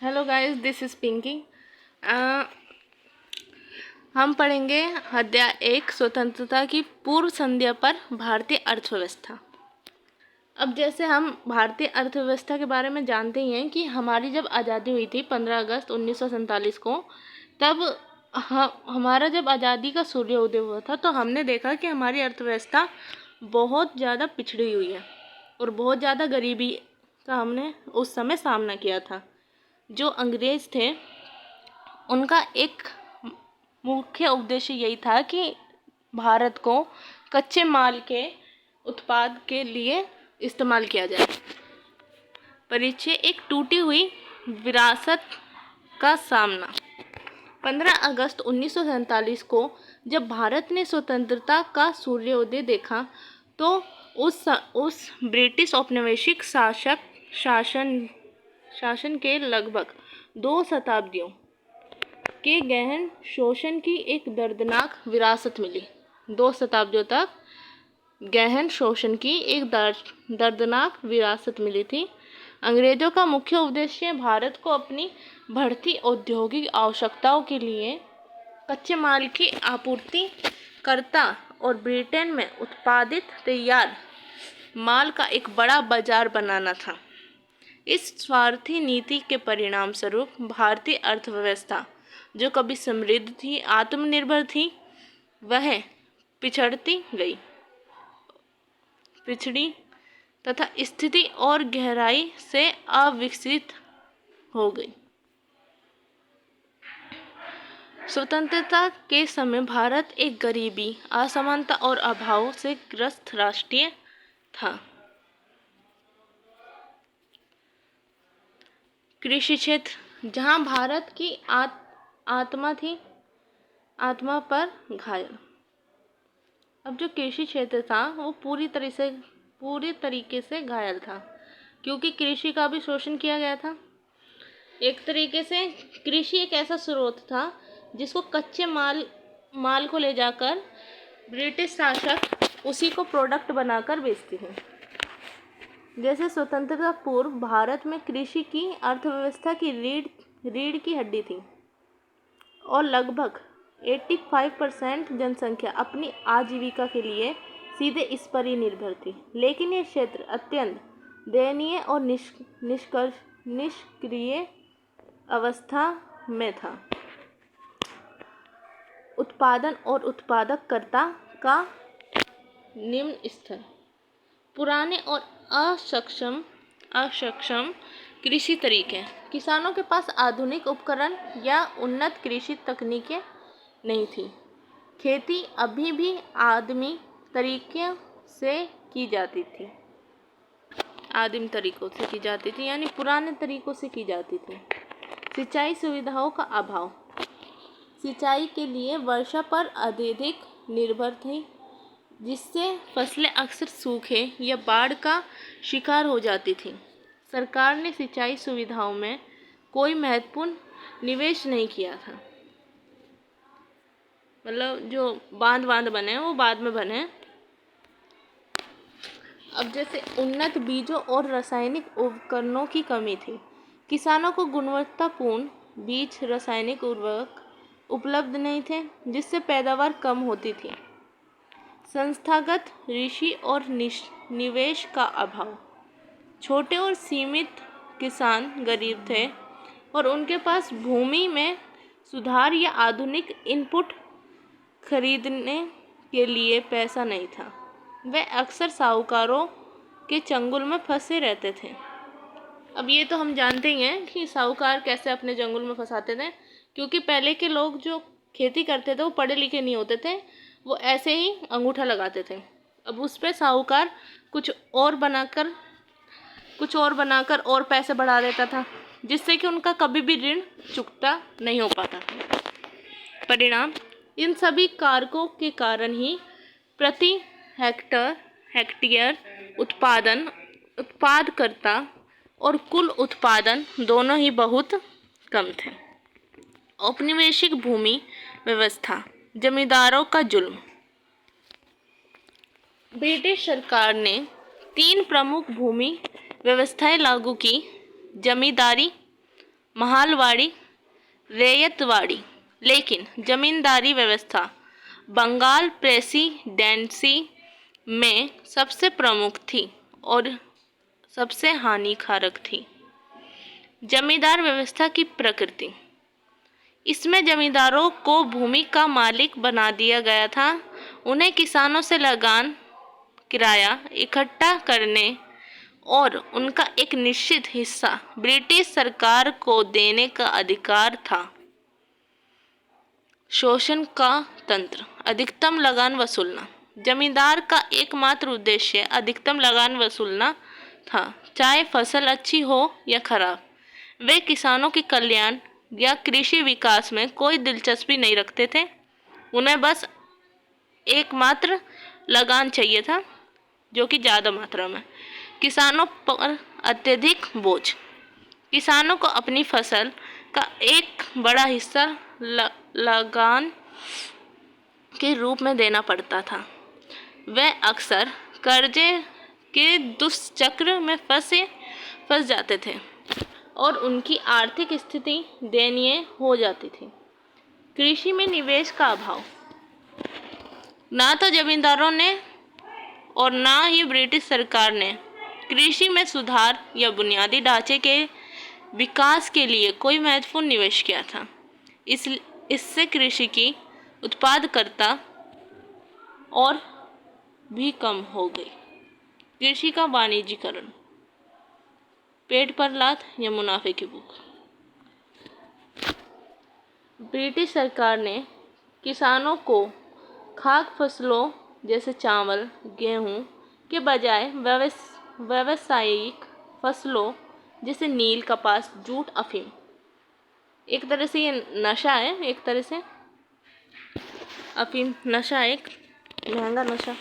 Hello guys, this is Pinky. हम पढ़ेंगे अध्याय 1 स्वतंत्रता की पूर्व संध्या पर भारतीय अर्थव्यवस्था। अब जैसे हम भारतीय अर्थव्यवस्था के बारे में जानते ही हैं कि हमारी जब आज़ादी हुई थी 15 अगस्त 1947 को, तब हमारा जब आज़ादी का सूर्योदय हुआ था तो हमने देखा कि हमारी अर्थव्यवस्था बहुत ज़्यादा पिछड़ी हुई है और बहुत ज़्यादा गरीबी का हमने उस समय सामना किया था। जो अंग्रेज़ थे उनका एक मुख्य उद्देश्य यही था कि भारत को कच्चे माल के उत्पाद के लिए इस्तेमाल किया जाए। परिचय एक टूटी हुई विरासत का सामना। 15 अगस्त 1947 को जब भारत ने स्वतंत्रता का सूर्योदय देखा तो उस ब्रिटिश औपनिवेशिक शासन के लगभग 2 शताब्दियों के गहन शोषण की एक दर्दनाक विरासत मिली। 2 शताब्दियों तक गहन शोषण की एक दर्दनाक विरासत मिली थी। अंग्रेज़ों का मुख्य उद्देश्य भारत को अपनी बढ़ती औद्योगिक आवश्यकताओं के लिए कच्चे माल की आपूर्ति करता और ब्रिटेन में उत्पादित तैयार माल का एक बड़ा बाजार बनाना था। इस स्वार्थी नीति के परिणाम स्वरूप भारतीय अर्थव्यवस्था, जो कभी समृद्ध थी, आत्मनिर्भर थी, वह पिछड़ी तथा स्थिति और गहराई से अविकसित हो गई। स्वतंत्रता के समय भारत एक गरीबी, असमानता और अभाव से ग्रस्त राष्ट्र था। कृषि क्षेत्र, जहां भारत की आत्मा पर घायल। अब जो कृषि क्षेत्र था वो पूरी तरीके से घायल था, क्योंकि कृषि का भी शोषण किया गया था। एक तरीके से कृषि एक ऐसा स्रोत था जिसको कच्चे माल को ले जाकर ब्रिटिश शासक उसी को प्रोडक्ट बनाकर बेचते थे। जैसे स्वतंत्रता पूर्व भारत में कृषि की अर्थव्यवस्था की रीढ़ की हड्डी थी और लगभग 85% जनसंख्या अपनी आजीविका के लिए सीधे इस पर ही निर्भर थी। लेकिन यह क्षेत्र अत्यंत दयनीय और निष्क्रिय अवस्था में था। उत्पादन और उत्पादकता का निम्न स्तर, पुराने और अक्षम कृषि तरीके। किसानों के पास आधुनिक उपकरण या उन्नत कृषि तकनीकें नहीं थी। खेती अभी भी आदिम तरीकों से की जाती थी, यानी पुराने तरीकों से की जाती थी। सिंचाई सुविधाओं का अभाव, सिंचाई के लिए वर्षा पर अत्यधिक निर्भर थी, जिससे फसलें अक्सर सूखे या बाढ़ का शिकार हो जाती थीं। सरकार ने सिंचाई सुविधाओं में कोई महत्वपूर्ण निवेश नहीं किया था। मतलब जो बांध बने वो बाद में बने। अब जैसे उन्नत बीजों और रासायनिक उपकरणों की कमी थी। किसानों को गुणवत्तापूर्ण बीज, रासायनिक उर्वरक उपलब्ध नहीं थे, जिससे पैदावार कम होती थी। संस्थागत ऋषि और निवेश का अभाव, छोटे और सीमित किसान गरीब थे और उनके पास भूमि में सुधार या आधुनिक इनपुट खरीदने के लिए पैसा नहीं था। वे अक्सर साहूकारों के चंगुल में फंसे रहते थे। अब ये तो हम जानते ही हैं कि साहूकार कैसे अपने चंगुल में फंसाते थे, क्योंकि पहले के लोग जो खेती करते थे वो पढ़े लिखे नहीं होते थे, वो ऐसे ही अंगूठा लगाते थे। अब उस पर साहूकार कुछ और बनाकर और पैसे बढ़ा देता था, जिससे कि उनका कभी भी ऋण चुकता नहीं हो पाता था। परिणाम, इन सभी कारकों के कारण ही प्रति हेक्टेयर उत्पादकता और कुल उत्पादन दोनों ही बहुत कम थे। औपनिवेशिक भूमि व्यवस्था, जमींदारों का जुल्म। ब्रिटिश सरकार ने 3 प्रमुख भूमि व्यवस्थाएं लागू की: जमींदारी, महलवाड़ी, रैयतवाड़ी। लेकिन जमींदारी व्यवस्था बंगाल प्रेसिडेंसी में सबसे प्रमुख थी और सबसे हानिकारक थी। जमींदार व्यवस्था की प्रकृति। इसमें जमींदारों को भूमि का मालिक बना दिया गया था। उन्हें किसानों से लगान, किराया इकट्ठा करने और उनका एक निश्चित हिस्सा ब्रिटिश सरकार को देने का अधिकार था। शोषण का तंत्र। अधिकतम लगान वसूलना। जमींदार का एकमात्र उद्देश्य अधिकतम लगान वसूलना था, चाहे फसल अच्छी हो या खराब। वे किसानों के कल्याण या कृषि विकास में कोई दिलचस्पी नहीं रखते थे। उन्हें बस एकमात्र लगान चाहिए था, जो कि ज़्यादा मात्रा में। किसानों पर अत्यधिक बोझ। किसानों को अपनी फसल का एक बड़ा हिस्सा लगान के रूप में देना पड़ता था। वे अक्सर कर्जे के दुष्चक्र में फंस जाते थे और उनकी आर्थिक स्थिति दयनीय हो जाती थी। कृषि में निवेश का अभाव। ना तो जमींदारों ने और ना ही ब्रिटिश सरकार ने कृषि में सुधार या बुनियादी ढांचे के विकास के लिए कोई महत्वपूर्ण निवेश किया था। इससे कृषि की उत्पादकता और भी कम हो गई। कृषि का वाणिज्यीकरण। पेट पर लात या मुनाफे की भूख। ब्रिटिश सरकार ने किसानों को खाद्य फसलों जैसे चावल, गेहूं के बजाय व्यावसायिक फसलों जैसे नील, कपास, जूट, अफीम, एक तरह से ये नशा है, एक तरह से अफीम नशा, एक महंगा नशा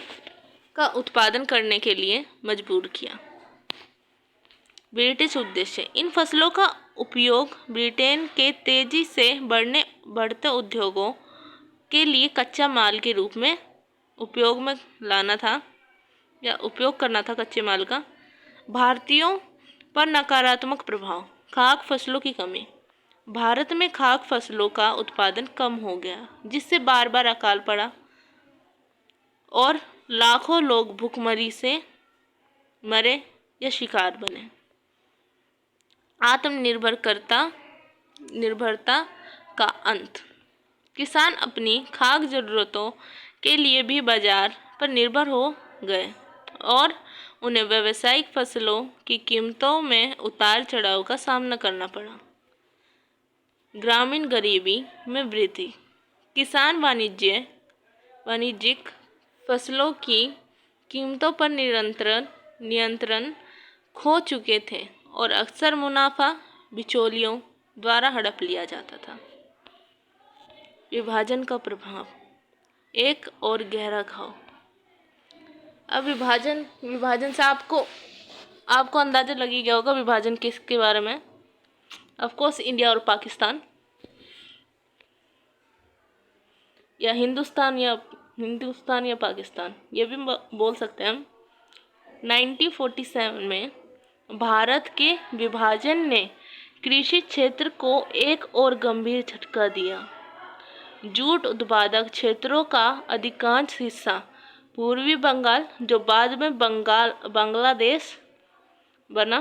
का उत्पादन करने के लिए मजबूर किया। ब्रिटिश उद्देश्य। इन फसलों का उपयोग ब्रिटेन के तेजी से बढ़ते उद्योगों के लिए कच्चा माल के रूप में उपयोग में लाना था या उपयोग करना था कच्चे माल का। भारतीयों पर नकारात्मक प्रभाव। खाद्य फसलों की कमी। भारत में खाद्य फसलों का उत्पादन कम हो गया, जिससे बार बार अकाल पड़ा और लाखों लोग भूखमरी से मरे या शिकार बने। निर्भरता का अंत। किसान अपनी खाद्य जरूरतों के लिए भी बाजार पर निर्भर हो गए और उन्हें व्यावसायिक फसलों की कीमतों में उतार चढ़ाव का सामना करना पड़ा। ग्रामीण गरीबी में वृद्धि। किसान वाणिज्यिक फसलों की कीमतों पर नियंत्रण खो चुके थे और अक्सर मुनाफा बिचौलियों द्वारा हड़प लिया जाता था। विभाजन का प्रभाव। एक और गहरा घाव। अब विभाजन से आपको अंदाजा लग ही गया होगा विभाजन किसके बारे में। ऑफ कोर्स इंडिया और पाकिस्तान, या हिंदुस्तान या पाकिस्तान, ये भी बोल सकते हैं हम। 1947 में भारत के विभाजन ने कृषि क्षेत्र को एक और गंभीर झटका दिया। जूट उत्पादक क्षेत्रों का अधिकांश हिस्सा पूर्वी बंगाल, जो बाद में बांग्लादेश बना,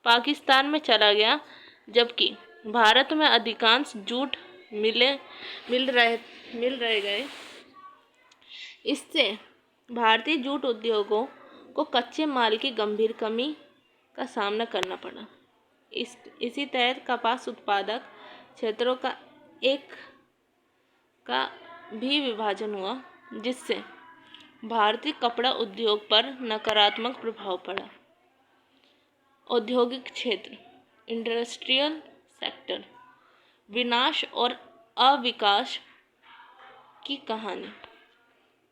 पाकिस्तान में चला गया, जबकि भारत में अधिकांश जूट मिल रहे गए। इससे भारतीय जूट उद्योगों को कच्चे माल की गंभीर कमी का सामना करना पड़ा। इसी तहत कपास उत्पादक क्षेत्रों का भी विभाजन हुआ, जिससे भारतीय कपड़ा उद्योग पर नकारात्मक प्रभाव पड़ा। औद्योगिक क्षेत्र, इंडस्ट्रियल सेक्टर, विनाश और अविकास की कहानी।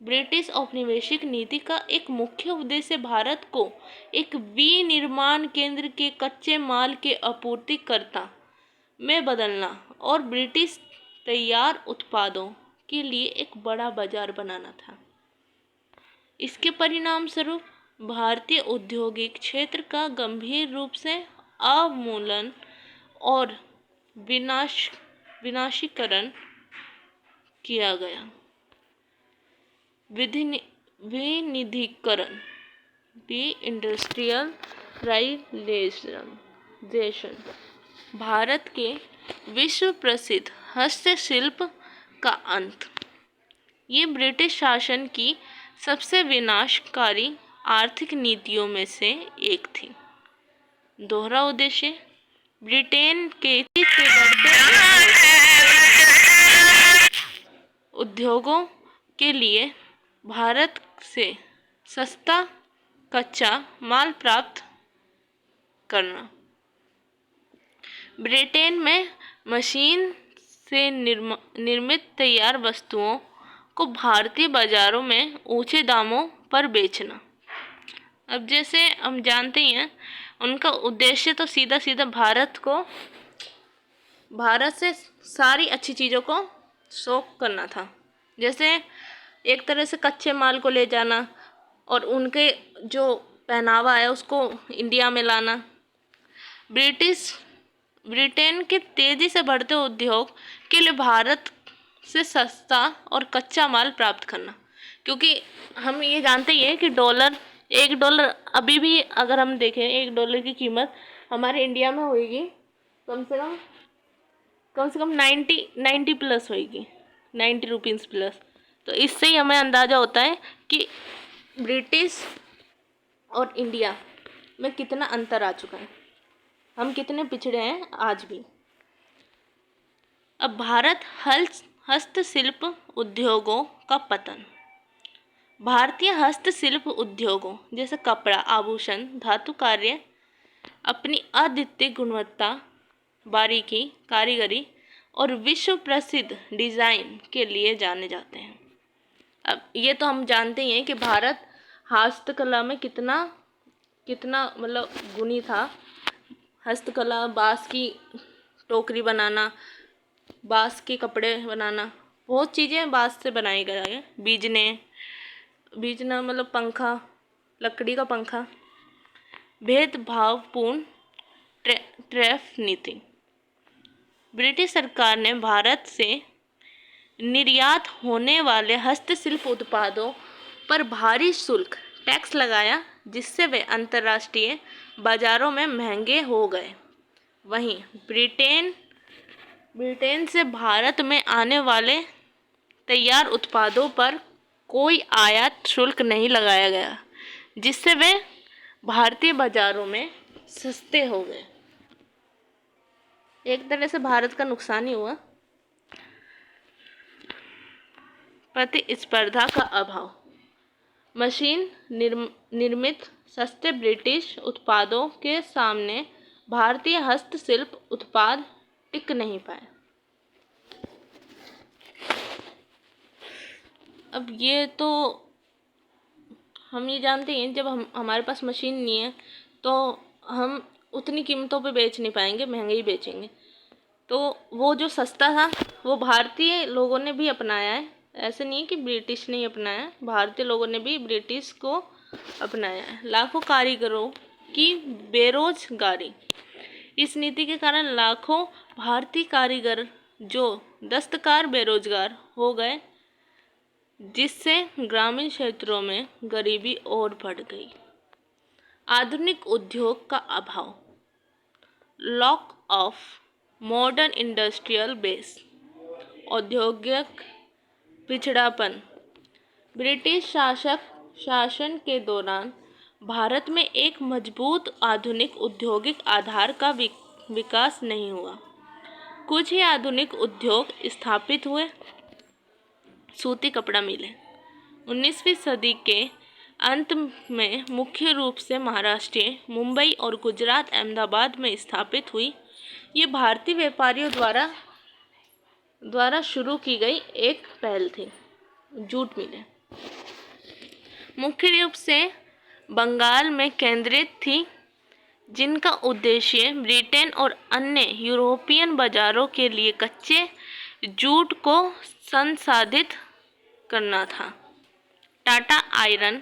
ब्रिटिश औपनिवेशिक नीति का एक मुख्य उद्देश्य भारत को एक विनिर्माण केंद्र के कच्चे माल के आपूर्तिकर्ता में बदलना और ब्रिटिश तैयार उत्पादों के लिए एक बड़ा बाजार बनाना था। इसके परिणाम स्वरूप भारतीय औद्योगिक क्षेत्र का गंभीर रूप से अवमूल्यन और विनाशीकरण किया गया। विनिधीकरण, डी इंडस्ट्रियलाइजेशन, भारत के विश्व प्रसिद्ध हस्तशिल्प का अंत। ये ब्रिटिश शासन की सबसे विनाशकारी आर्थिक नीतियों में से एक थी। दोहरा उद्देश्य, ब्रिटेन के तेजी से बढ़ते उद्योगों के लिए भारत से सस्ता कच्चा माल प्राप्त करना। ब्रिटेन में मशीन से निर्मित तैयार वस्तुओं को भारतीय बाजारों में ऊंचे दामों पर बेचना। अब जैसे हम जानते ही हैं, उनका उद्देश्य तो सीधा सीधा भारत से सारी अच्छी चीज़ों को शौक करना था। जैसे एक तरह से कच्चे माल को ले जाना और उनके जो पहनावा है उसको इंडिया में लाना। ब्रिटेन के तेज़ी से बढ़ते उद्योग के लिए भारत से सस्ता और कच्चा माल प्राप्त करना, क्योंकि हम ये जानते ही हैं कि $1 अभी भी अगर हम देखें, $1 की कीमत हमारे इंडिया में होगी कम से कम 90 प्लस होगी, 90 रुपीज़ प्लस। तो इससे ही हमें अंदाज़ा होता है कि ब्रिटिश और इंडिया में कितना अंतर आ चुका है, हम कितने पिछड़े हैं आज भी। अब भारत हस्तशिल्प उद्योगों का पतन। भारतीय हस्तशिल्प उद्योगों जैसे कपड़ा, आभूषण, धातु कार्य अपनी अद्वितीय गुणवत्ता, बारीकी, कारीगरी और विश्व प्रसिद्ध डिज़ाइन के लिए जाने जाते हैं। अब ये तो हम जानते ही हैं कि भारत हस्तकला में कितना मतलब गुणी था। हस्तकला, बाँस की टोकरी बनाना, बाँस के कपड़े बनाना, बहुत चीज़ें बाँस से बनाई गई है। बीजना मतलब पंखा, लकड़ी का पंखा। भेदभावपूर्ण टैरिफ नीति। ब्रिटिश सरकार ने भारत से निर्यात होने वाले हस्तशिल्प उत्पादों पर भारी शुल्क टैक्स लगाया, जिससे वे अंतर्राष्ट्रीय बाजारों में महंगे हो गए। वहीं ब्रिटेन से भारत में आने वाले तैयार उत्पादों पर कोई आयात शुल्क नहीं लगाया गया, जिससे वे भारतीय बाजारों में सस्ते हो गए। एक तरह से भारत का नुकसान ही हुआ। प्रतिस्पर्धा का अभाव। मशीन निर्मित सस्ते ब्रिटिश उत्पादों के सामने भारतीय हस्तशिल्प उत्पाद टिक नहीं पाए। अब ये तो हम ये जानते हैं, जब हमारे पास मशीन नहीं है तो हम उतनी कीमतों पे बेच नहीं पाएंगे, महंगे ही बेचेंगे। तो वो जो सस्ता था वो भारतीय लोगों ने भी अपनाया है। ऐसे नहीं है कि ब्रिटिश ने अपनाया है, भारतीय लोगों ने भी ब्रिटिश को अपनाया है। लाखों कारीगरों की बेरोजगारी। इस नीति के कारण लाखों भारतीय कारीगर जो दस्तकार बेरोजगार हो गए, जिससे ग्रामीण क्षेत्रों में गरीबी और बढ़ गई। आधुनिक उद्योग का अभाव। Lock of modern industrial base. औद्योगिक पिछड़ापन। ब्रिटिश शासन के दौरान भारत में एक मजबूत आधुनिक औद्योगिक आधार का विकास नहीं हुआ। कुछ ही आधुनिक उद्योग स्थापित हुए। सूती कपड़ा मिलें 19वीं सदी के अंत में मुख्य रूप से महाराष्ट्र, मुंबई और गुजरात, अहमदाबाद में स्थापित हुई। ये भारतीय व्यापारियों द्वारा शुरू की गई एक पहल थी। जूट मिलें मुख्य रूप से बंगाल में केंद्रित थी, जिनका उद्देश्य ब्रिटेन और अन्य यूरोपियन बाजारों के लिए कच्चे जूट को संसाधित करना था। Tata iron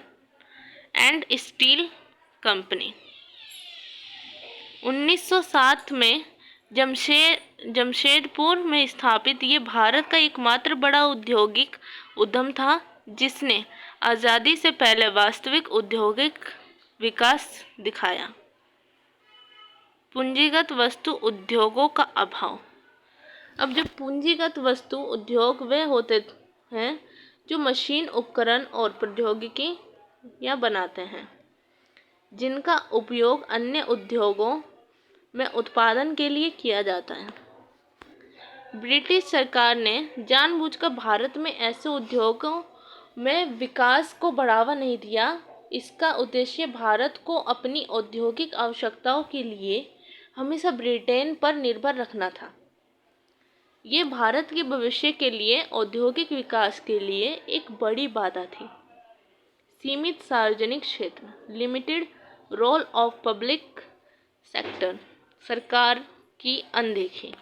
and steel company 1907 में जमशेदपुर में स्थापित ये भारत का एकमात्र बड़ा औद्योगिक उद्यम था जिसने आज़ादी से पहले वास्तविक औद्योगिक विकास दिखाया। पूंजीगत वस्तु उद्योगों का अभाव। अब जो पूंजीगत वस्तु उद्योग वे होते हैं जो मशीन, उपकरण और प्रौद्योगिकी या बनाते हैं जिनका उपयोग अन्य उद्योगों में उत्पादन के लिए किया जाता है। ब्रिटिश सरकार ने जानबूझकर भारत में ऐसे उद्योगों में विकास को बढ़ावा नहीं दिया। इसका उद्देश्य भारत को अपनी औद्योगिक आवश्यकताओं के लिए हमेशा ब्रिटेन पर निर्भर रखना था। ये भारत के भविष्य के लिए औद्योगिक विकास के लिए एक बड़ी बाधा थी। सीमित सार्वजनिक क्षेत्र, limited role of public sector, सरकार की अनदेखी।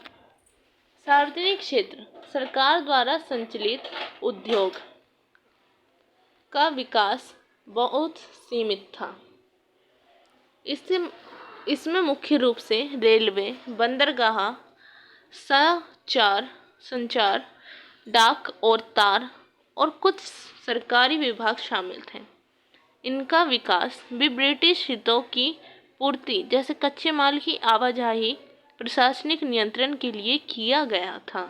सार्वजनिक क्षेत्र, सरकार द्वारा संचालित उद्योग का विकास बहुत सीमित था। इसमें मुख्य रूप से रेलवे, बंदरगाह, संचार, डाक और तार और कुछ सरकारी विभाग शामिल थे। इनका विकास भी ब्रिटिश हितों की पूर्ति जैसे कच्चे माल की आवाजाही, प्रशासनिक नियंत्रण के लिए किया गया था,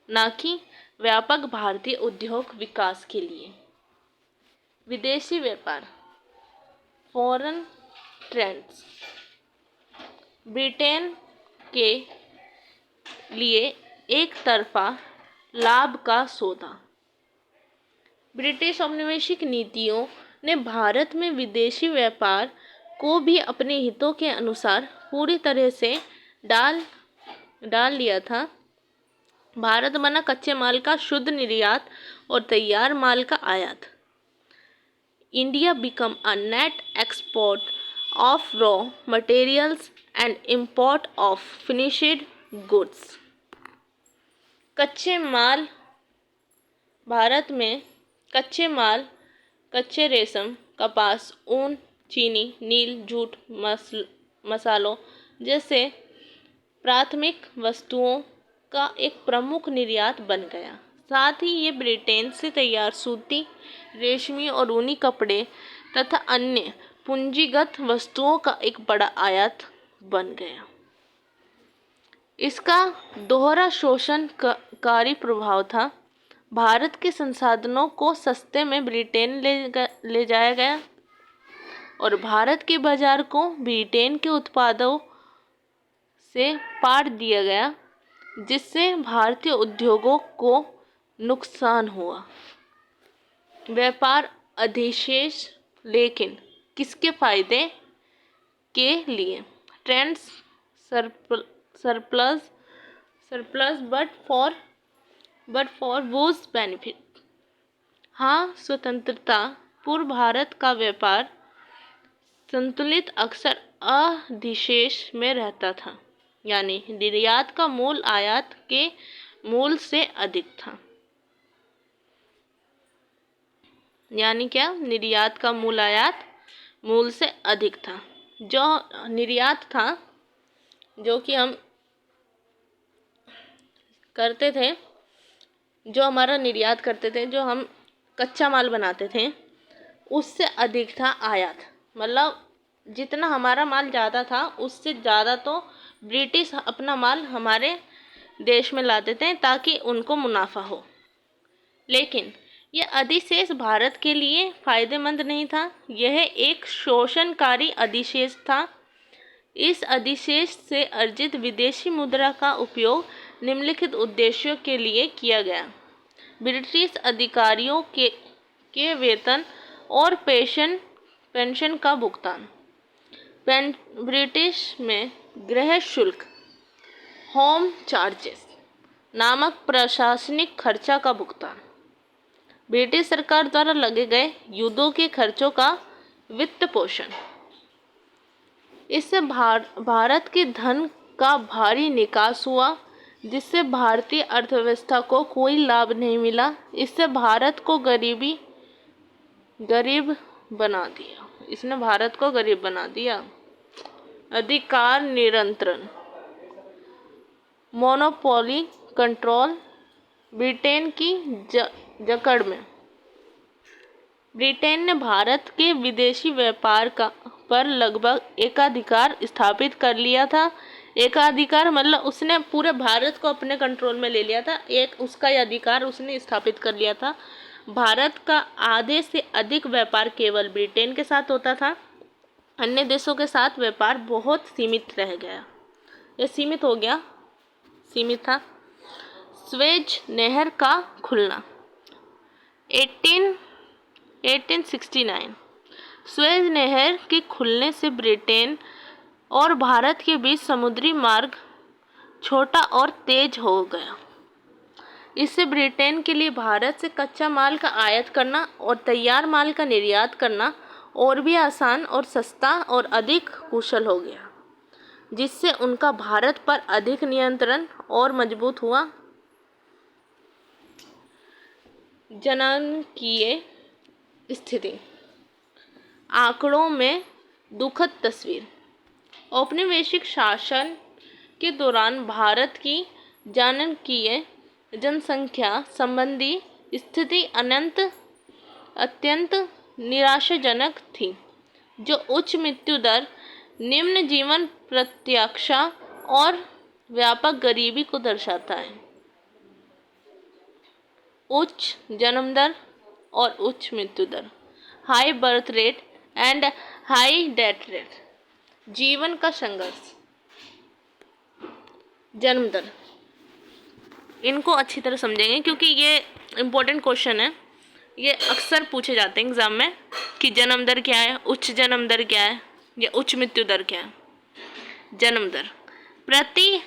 न कि व्यापक भारतीय उद्योग विकास के लिए। विदेशी व्यापार, फॉरेन ट्रेड्स, ब्रिटेन के लिए एक तरफा लाभ का सौदा। ब्रिटिश औपनिवेशिक नीतियों ने भारत में विदेशी व्यापार को भी अपने हितों के अनुसार पूरी तरह से डाल लिया था। भारत बना कच्चे माल का शुद्ध निर्यात और तैयार माल का आयात। India become a net export of raw materials and import of finished goods. कच्चे माल, भारत में कच्चे माल, कच्चे रेशम, कपास, ऊन, चीनी, नील, जूट, मसालों जैसे प्राथमिक वस्तुओं का एक प्रमुख निर्यात बन गया। साथ ही ये ब्रिटेन से तैयार सूती, रेशमी और ऊनी कपड़े तथा अन्य पूंजीगत वस्तुओं का एक बड़ा आयात बन गया। इसका दोहरा शोषणकारी प्रभाव था। भारत के संसाधनों को सस्ते में ब्रिटेन ले जाया गया और भारत के बाजार को ब्रिटेन के उत्पादों से पाट दिया गया, जिससे भारतीय उद्योगों को नुकसान हुआ। व्यापार अधिशेष, लेकिन किसके फायदे के लिए? Trade surplus but for whose benefit. हाँ, स्वतंत्रता पूर्व भारत का व्यापार संतुलित अक्सर अधिशेष में रहता था, यानी निर्यात का मूल आयात के मूल से अधिक था। यानी क्या? निर्यात का मूल आयात मूल से अधिक था। जो निर्यात था, जो कि हम करते थे, जो हमारा निर्यात करते थे, जो हम कच्चा माल बनाते थे, उससे अधिक था आयात। मतलब जितना हमारा माल ज़्यादा था, उससे ज़्यादा तो ब्रिटिश अपना माल हमारे देश में लाते थे ताकि उनको मुनाफा हो। लेकिन यह अधिशेष भारत के लिए फायदेमंद नहीं था। यह एक शोषणकारी अधिशेष था। इस अधिशेष से अर्जित विदेशी मुद्रा का उपयोग निम्नलिखित उद्देश्यों के लिए किया गया। ब्रिटिश अधिकारियों के वेतन और पेंशन का भुगतान। ब्रिटिश में गृह शुल्क, होम चार्जेस नामक प्रशासनिक खर्चा का भुगतान। ब्रिटिश सरकार द्वारा लगे गए युद्धों के खर्चों का वित्त पोषण। इससे भारत के धन का भारी निकास हुआ, जिससे भारतीय अर्थव्यवस्था को कोई लाभ नहीं मिला। इससे भारत को गरीब बना दिया। इसने भारत को गरीब बना दिया। अधिकार नियंत्रण। मोनोपोली कंट्रोल ब्रिटेन की जकड़ में। ब्रिटेन ने भारत के विदेशी व्यापार पर लगभग एकाधिकार स्थापित कर लिया था। एकाधिकार मतलब उसने पूरे भारत को अपने कंट्रोल में ले लिया था, एक उसका अधिकार उसने स्थापित कर लिया था। भारत का आधे से अधिक व्यापार केवल ब्रिटेन के साथ होता था, अन्य देशों के साथ व्यापार बहुत सीमित रह गया। यह सीमित हो गया, सीमित था। स्वेज नहर का खुलना 1869। स्वेज नहर के खुलने से ब्रिटेन और भारत के बीच समुद्री मार्ग छोटा और तेज हो गया। इससे ब्रिटेन के लिए भारत से कच्चा माल का आयात करना और तैयार माल का निर्यात करना और भी आसान और सस्ता और अधिक कुशल हो गया, जिससे उनका भारत पर अधिक नियंत्रण और मजबूत हुआ। जनांकीय स्थिति, आंकड़ों में दुखद तस्वीर। औपनिवेशिक शासन के दौरान भारत की जनांकीय जनसंख्या संबंधी स्थिति अत्यंत निराशाजनक थी, जो उच्च मृत्यु दर, निम्न जीवन प्रत्याशा और व्यापक गरीबी को दर्शाता है। उच्च जन्म दर और उच्च मृत्यु दर, high birth rate and high death rate. जीवन का संघर्ष। जन्म दर, इनको अच्छी तरह समझेंगे क्योंकि ये इम्पोर्टेंट क्वेश्चन है। ये अक्सर पूछे जाते हैं एग्जाम में कि जन्म दर क्या है, उच्च जन्म दर क्या है, या उच्च मृत्यु दर क्या है। जन्म दर, प्रति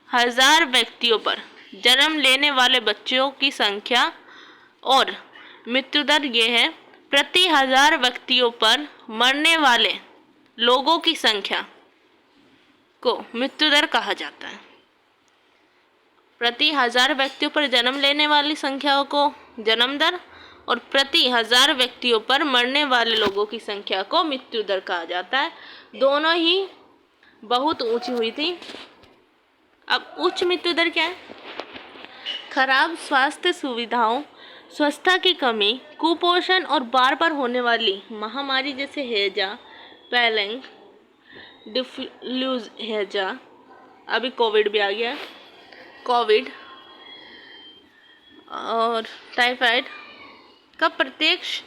1000 व्यक्तियों पर जन्म लेने वाले बच्चों की संख्या, और मृत्यु दर ये है प्रति 1000 व्यक्तियों पर मरने वाले लोगों की संख्या को मृत्यु दर कहा जाता है। प्रति 1000 व्यक्तियों पर जन्म लेने वाली संख्याओं को जन्म दर और प्रति 1000 व्यक्तियों पर मरने वाले लोगों की संख्या को मृत्यु दर कहा जाता है। दोनों ही बहुत ऊंची हुई थी। अब उच्च मृत्यु दर क्या है? खराब स्वास्थ्य सुविधाओं, स्वच्छता की कमी, कुपोषण और बार बार होने वाली महामारी जैसे हैजा, पैलिंग, डिफ्लूएंजा, अभी कोविड भी आ गया, कोविड और टाइफाइड का प्रत्यक्ष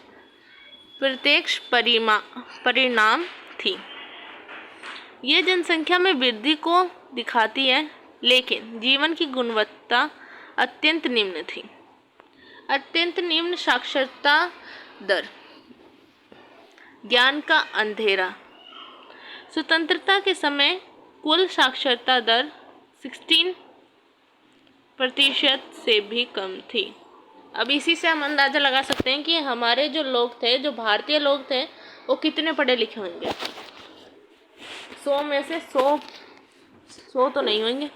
परिणाम थी। ये जनसंख्या में वृद्धि को दिखाती है, लेकिन जीवन की गुणवत्ता अत्यंत निम्न थी। अत्यंत निम्न साक्षरता दर, ज्ञान का अंधेरा। स्वतंत्रता के समय कुल साक्षरता दर 16% से भी कम थी। अब इसी से हम अंदाज़ा लगा सकते हैं कि हमारे जो लोग थे, जो भारतीय लोग थे, वो कितने पढ़े लिखे होंगे। 100 में से 100 तो नहीं होंगे,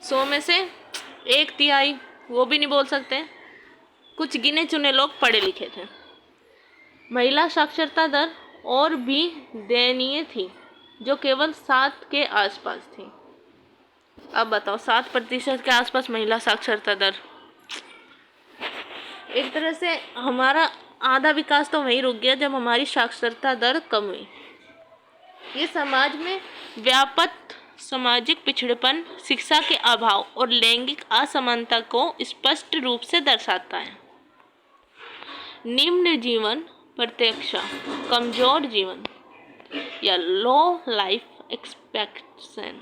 100 में से 1/3, वो भी नहीं बोल सकते, कुछ गिने चुने लोग पढ़े लिखे थे। महिला साक्षरता दर और भी दयनीय थी, जो केवल 7 के आसपास थी। अब बताओ, 7% के आसपास महिला साक्षरता दर। एक तरह से हमारा आधा विकास तो वहीं रुक गया जब हमारी साक्षरता दर कम हुई। ये समाज में व्यापक सामाजिक पिछड़ेपन, शिक्षा के अभाव और लैंगिक असमानता को स्पष्ट रूप से दर्शाता है। निम्न जीवन प्रत्याशा, कमजोर जीवन या लो लाइफ एक्सपेक्टेंसी।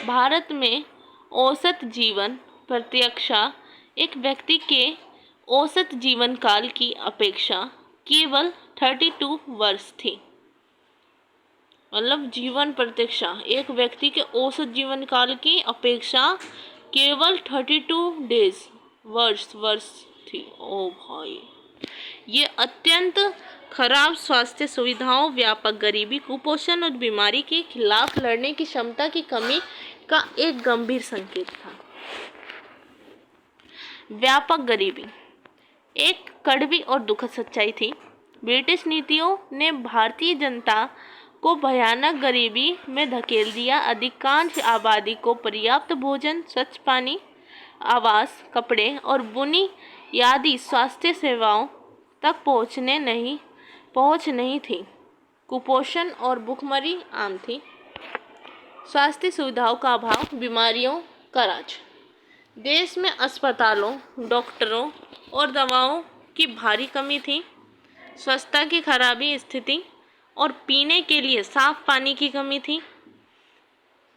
भारत में औसत जीवन प्रत्याशा एक व्यक्ति के औसत जीवन काल की अपेक्षा केवल 32 वर्ष थी। मतलब जीवन प्रत्याशा एक व्यक्ति के औसत जीवन काल की अपेक्षा केवल 32 वर्ष थी। ओ भाई, ये अत्यंत खराब स्वास्थ्य सुविधाओं, व्यापक गरीबी, कुपोषण और बीमारी के खिलाफ लड़ने की क्षमता की कमी का एक गंभीर संकेत था। व्यापक गरीबी एक कड़वी और दुखद सच्चाई थी। ब्रिटिश नीतियों ने भारतीय जनता को भयानक गरीबी में धकेल दिया। अधिकांश आबादी को पर्याप्त भोजन, स्वच्छ पानी, आवास, कपड़े और बुनियादी स्वास्थ्य सेवाओं तक पहुँच नहीं थी। कुपोषण और भूखमरी आम थी। स्वास्थ्य सुविधाओं का अभाव, बीमारियों का राज। देश में अस्पतालों, डॉक्टरों और दवाओं की भारी कमी थी। स्वच्छता की खराबी स्थिति और पीने के लिए साफ पानी की कमी थी,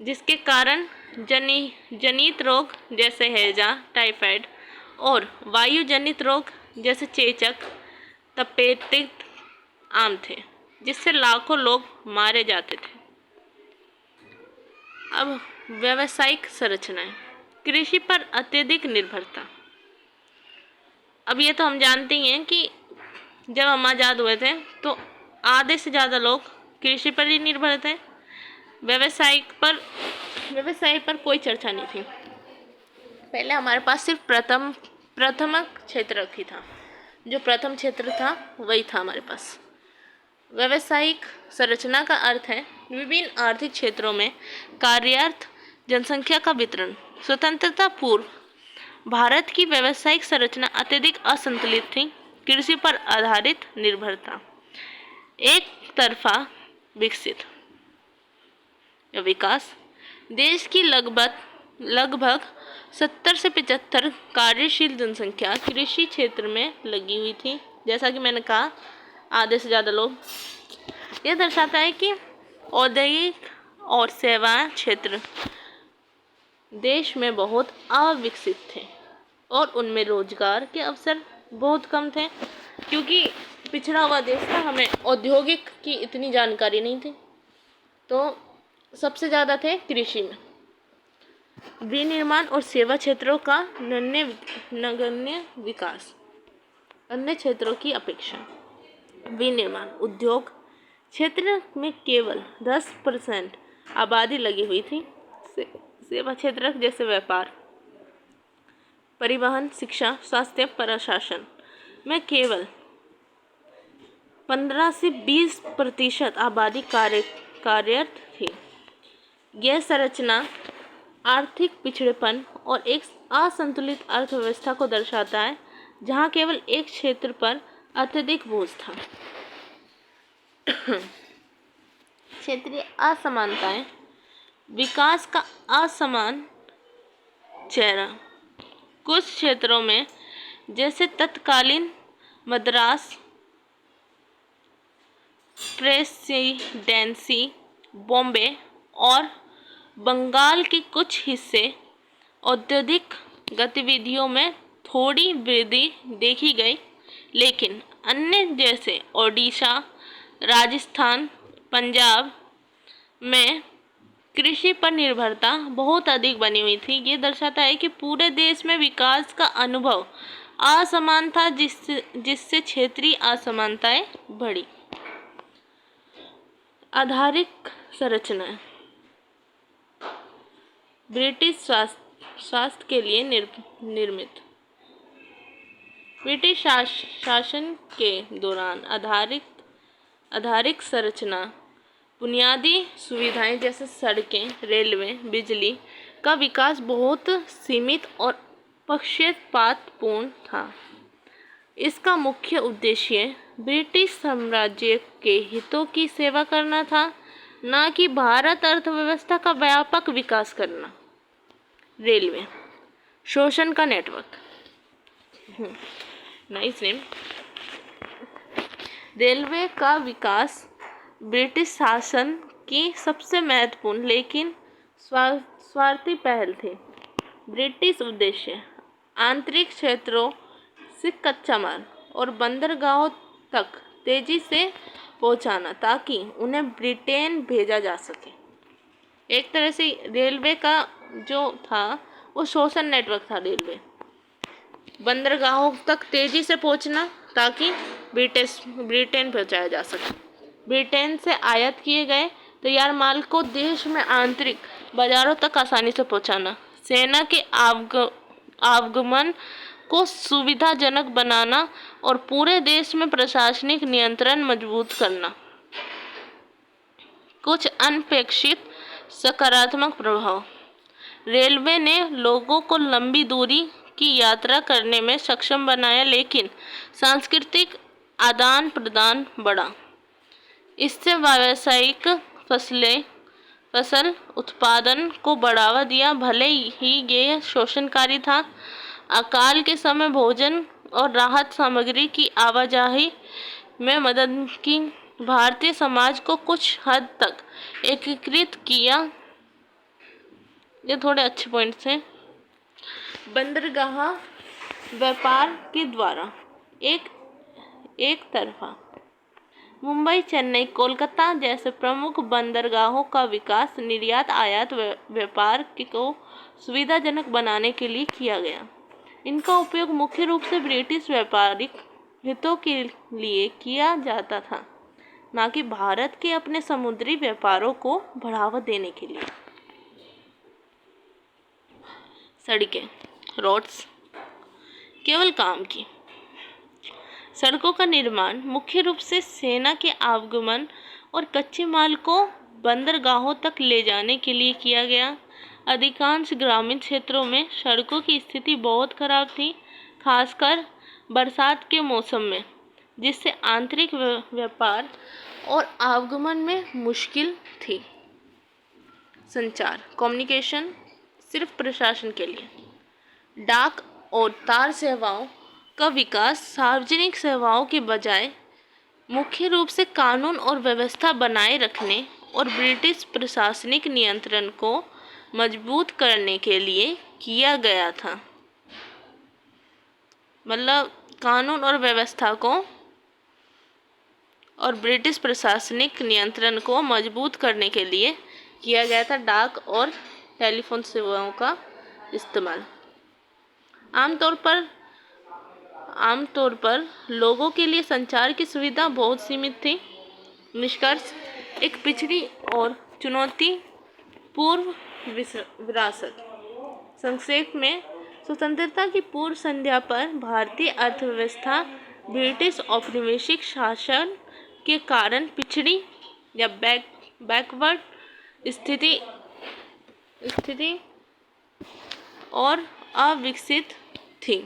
जिसके कारण जनित रोग जैसे हैजा, टाइफाइड और वायु जनित रोग जैसे चेचक, तपेदिक आम थे, जिससे लाखों लोग मारे जाते थे। अब व्यावसायिक संरचनाएं। कृषि पर अत्यधिक निर्भरता। अब ये तो हम जानते ही हैं कि जब हम आज़ाद हुए थे तो आधे से ज़्यादा लोग कृषि पर ही निर्भर थे। व्यवसाय पर कोई चर्चा नहीं थी। पहले हमारे पास सिर्फ प्रथमक क्षेत्र ही था। जो प्रथम क्षेत्र था वही था हमारे पास। व्यावसायिक संरचना का अर्थ है विभिन्न आर्थिक क्षेत्रों में कार्यरत जनसंख्या का वितरण। स्वतंत्रता पूर्व भारत की व्यावसायिक संरचना अत्यधिक असंतुलित थी। कृषि पर आधारित निर्भरता, एक तरफा विकास। देश की लगभग 70 से 75 कार्यशील जनसंख्या कृषि क्षेत्र में लगी हुई थी। जैसा कि मैंने कहा, आधे से ज़्यादा लोग। यह दर्शाता है कि औद्योगिक और सेवा क्षेत्र देश में बहुत अविकसित थे और उनमें रोजगार के अवसर बहुत कम थे, क्योंकि पिछड़ा हुआ देश था। हमें औद्योगिक की इतनी जानकारी नहीं थी, तो सबसे ज़्यादा थे कृषि में। विनिर्माण और सेवा क्षेत्रों का नगण्य विकास अन्य क्षेत्रों की अपेक्षा। विनिर्माण उद्योग क्षेत्र में केवल 10% आबादी लगी हुई थी। सेवा क्षेत्र जैसे व्यापार, परिवहन, शिक्षा, स्वास्थ्य, प्रशासन में केवल 15 से 20% आबादी कार्यरत थी। यह संरचना आर्थिक पिछड़ेपन और एक असंतुलित अर्थव्यवस्था को दर्शाता है, जहां केवल एक क्षेत्र पर अत्यधिक बोझ था। क्षेत्रीय असमानताएं। विकास का असमान चेहरा। कुछ क्षेत्रों में, जैसे तत्कालीन मद्रास प्रेसिडेंसी, बॉम्बे और बंगाल के कुछ हिस्से, औद्योगिक गतिविधियों में थोड़ी वृद्धि देखी गई, लेकिन अन्य जैसे ओडिशा, राजस्थान, पंजाब में कृषि पर निर्भरता बहुत अधिक बनी हुई थी। ये दर्शाता है कि पूरे देश में विकास का अनुभव असमान था, जिससे क्षेत्रीय असमानताएं बढ़ी। आधारिक संरचना। ब्रिटिश स्वास्थ्य के लिए निर्मित। ब्रिटिश शासन के दौरान आधारिक संरचना बुनियादी सुविधाएं जैसे सड़कें, रेलवे, बिजली का विकास बहुत सीमित और पक्षपातपूर्ण था। इसका मुख्य उद्देश्य ब्रिटिश साम्राज्य के हितों की सेवा करना था, न कि भारत अर्थव्यवस्था का व्यापक विकास करना। रेलवे शोषण का नेटवर्क। Nice name. रेलवे का विकास ब्रिटिश शासन की सबसे महत्वपूर्ण लेकिन स्वार्थी पहल थी। ब्रिटिश उद्देश्य आंतरिक क्षेत्रों से कच्चा माल और बंदरगाहों तक तेजी से पहुंचाना, ताकि उन्हें ब्रिटेन भेजा जा सके। एक तरह से रेलवे का जो था वो शोषण नेटवर्क था। रेलवे बंदरगाहों तक तेजी से पहुंचना, ताकि ब्रिटेन पहुंचाया जा सके। ब्रिटेन से आयात किए गए तैयार माल को देश में आंतरिक बाजारों तक आसानी से पहुंचाना। सेना के आवागमन को सुविधाजनक बनाना और पूरे देश में प्रशासनिक नियंत्रण मजबूत करना। कुछ अनपेक्षित सकारात्मक प्रभाव। रेलवे ने लोगों को लंबी दूरी की यात्रा करने में सक्षम बनाया, लेकिन सांस्कृतिक आदान प्रदान बढ़ा। इससे व्यावसायिक फसल उत्पादन को बढ़ावा दिया, भले ही ये शोषणकारी था। अकाल के समय भोजन और राहत सामग्री की आवाजाही में मदद की। भारतीय समाज को कुछ हद तक एकीकृत किया। ये थोड़े अच्छे पॉइंट्स हैं। बंदरगाह व्यापार के द्वारा एक तरफा मुंबई, चेन्नई, कोलकाता जैसे प्रमुख बंदरगाहों का विकास निर्यात आयात व्यापार को सुविधाजनक बनाने के लिए किया गया। इनका उपयोग मुख्य रूप से ब्रिटिश व्यापारिक हितों के लिए किया जाता था, न कि भारत के अपने समुद्री व्यापारों को बढ़ावा देने के लिए। सड़कें, रोड्स केवल काम की। सड़कों का निर्माण मुख्य रूप से सेना के आवागमन और कच्चे माल को बंदरगाहों तक ले जाने के लिए किया गया। अधिकांश ग्रामीण क्षेत्रों में सड़कों की स्थिति बहुत खराब थी, खासकर बरसात के मौसम में, जिससे आंतरिक व्यापार और आवागमन में मुश्किल थी। संचार, कम्युनिकेशन सिर्फ प्रशासन के लिए। डाक और तार सेवाओं का विकास सार्वजनिक सेवाओं के बजाय मुख्य रूप से कानून और व्यवस्था बनाए रखने और ब्रिटिश प्रशासनिक नियंत्रण को मजबूत करने के लिए किया गया था। मतलब कानून और व्यवस्था को और ब्रिटिश प्रशासनिक नियंत्रण को मजबूत करने के लिए किया गया था डाक और टेलीफोन सेवाओं का इस्तेमाल। आमतौर पर लोगों के लिए संचार की सुविधा बहुत सीमित थी। निष्कर्ष, एक पिछड़ी और चुनौतीपूर्ण विरासत। संक्षेप में, स्वतंत्रता की पूर्व संध्या पर भारतीय अर्थव्यवस्था ब्रिटिश औपनिवेशिक शासन के कारण पिछड़ी या बैकवर्ड स्थिति और अविकसित थी।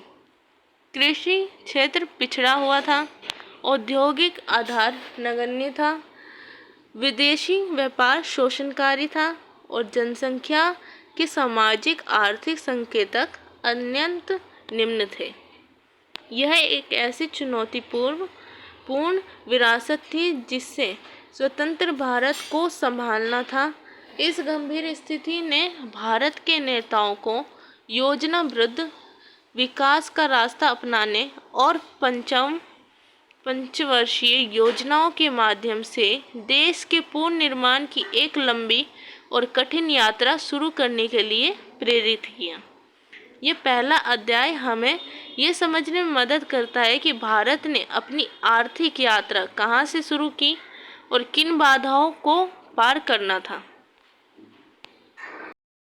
कृषि क्षेत्र पिछड़ा हुआ था, औद्योगिक आधार नगण्य था, विदेशी व्यापार शोषणकारी था और जनसंख्या के सामाजिक आर्थिक संकेतक अत्यंत निम्न थे। यह एक ऐसी चुनौतीपूर्ण विरासत थी जिससे स्वतंत्र भारत को संभालना था। इस गंभीर स्थिति ने भारत के नेताओं को योजनाबद्ध विकास का रास्ता अपनाने और पंचवर्षीय योजनाओं के माध्यम से देश के पुनर्निर्माण की एक लंबी और कठिन यात्रा शुरू करने के लिए प्रेरित किया। ये पहला अध्याय हमें ये समझने में मदद करता है कि भारत ने अपनी आर्थिक यात्रा कहाँ से शुरू की और किन बाधाओं को पार करना था।